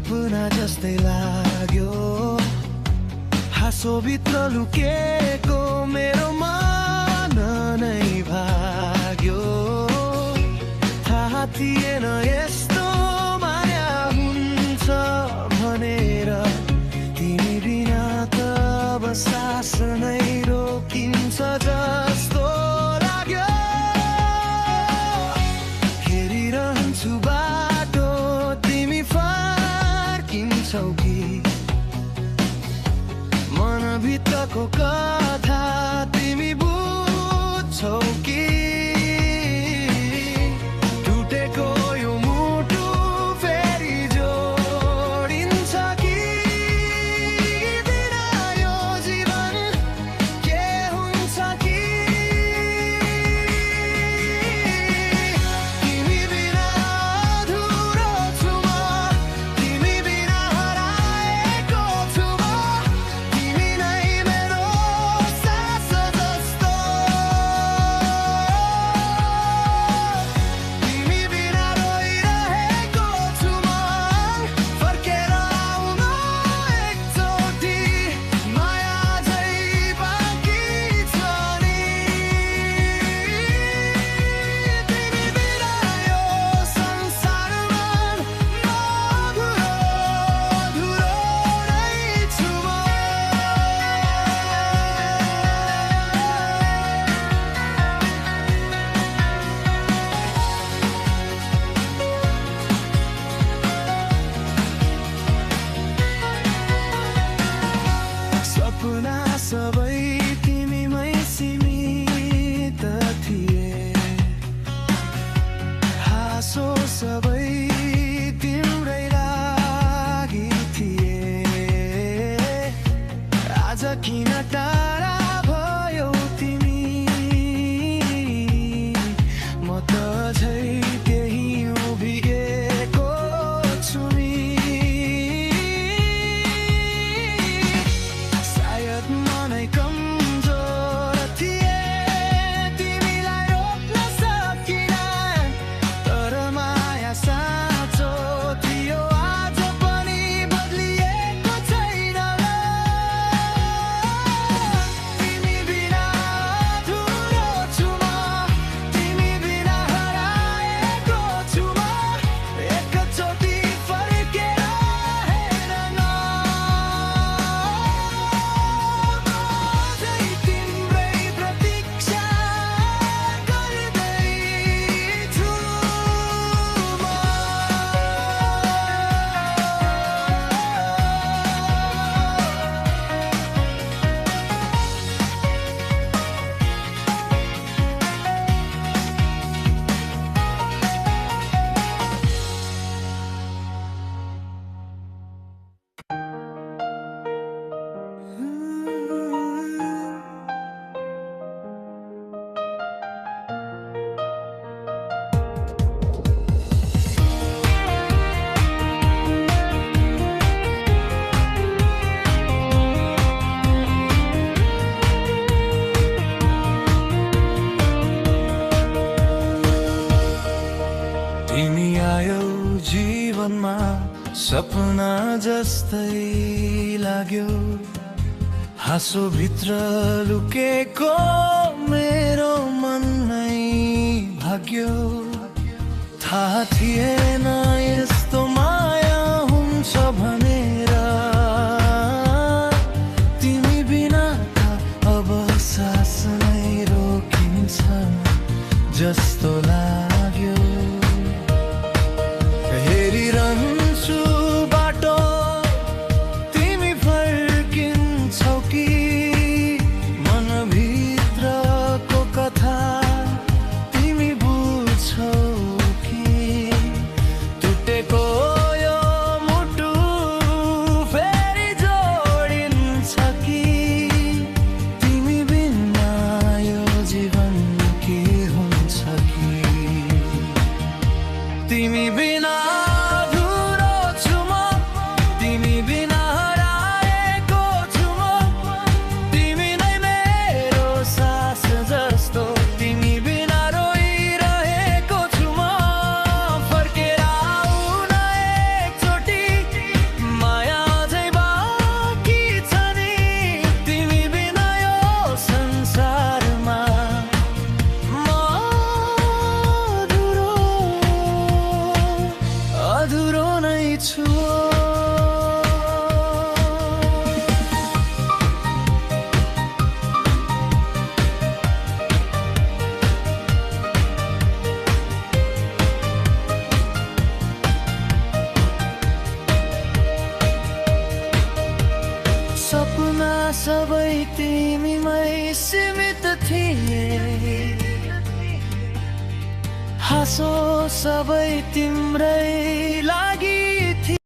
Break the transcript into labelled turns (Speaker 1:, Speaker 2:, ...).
Speaker 1: सपना जस्तै लाग्यो हाँसोभित्र लुकेको मेरो मन नै भाग्यो थाहा थिएन यस्तो माया हुन्छ भनेर तिमी बिना त अब सास नै रोकिन्छ जस्तो लाग्यो हेरिरहन्छु बाटो तिमी फर्किन्छौ कि मनभित्रको कथा तिमी बुझ्छौ कि टुटेको यो मुटु फेरि जोडिन्छ कि दिन यो जीवन के हुन्छ कि तिमी बिना अधुरो छु म तिमी बिना हराएको छु म तिमी नै मेरो सास जस्तो तिमी बिना रोइरहेको छु म फर्केर आउन एकचोटि माया झै बाँकी छ नि तिमी बिना यो संसारमा अधुरो अधुरो नै छु म सपना सबै तिमीमै सीमित थिए हाँसो सबै तिम्रै लागि थिए आज किन टाढा भयो तिमी म त झै त्यही उभिएको छु नि सायद मनै कमजोर थिए तिमीलाई रोक्न सकिन तर माया साँचो थियो आज पनि बदलिएको छैन तिमी बिना अधुरो छु म तिमी बिना हराएको छु म एकचोटि फर्केर हेर न अझै तिम्रै प्रतीक्षा गर्दैछु म तिमी आयौ जीवनमा सपना जस्तै लाग्यो हाँसोभित्र लुकेको मेरो मन नै भाग्यो थाहा थिएन यस्तो माया हुन्छ भनेर तिमी बिना त अब सास नै रोकिन्छ जस्तो लाग्यो हेरिरहन्छु बाटो तिमी फर्किन्छौ कि मनभित्रको कथा तिमी बुझ्छौ कि टुटेको सबै तिमीमै सीमित थिए, हाँसो सबै तिम्रै लागि।